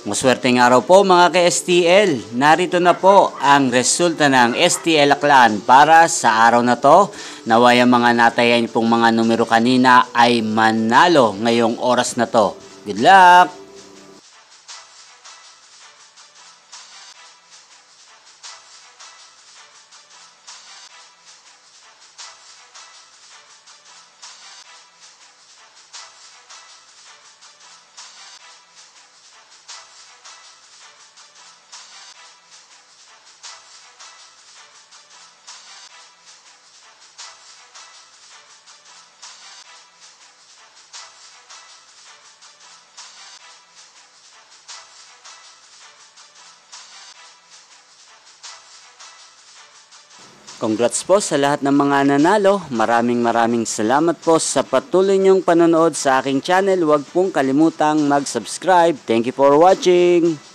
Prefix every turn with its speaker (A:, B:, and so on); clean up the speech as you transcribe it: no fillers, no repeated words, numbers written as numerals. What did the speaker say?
A: Maswerteng araw po mga ka-STL. Narito na po ang resulta ng STL Aklan para sa araw na to. Naway ang mga natayan pong mga numero kanina ay manalo ngayong oras na to. Good luck! Congrats po sa lahat ng mga nanalo. Maraming salamat po sa patuloy niyong panonood sa aking channel. Huwag pong kalimutang mag-subscribe. Thank you for watching.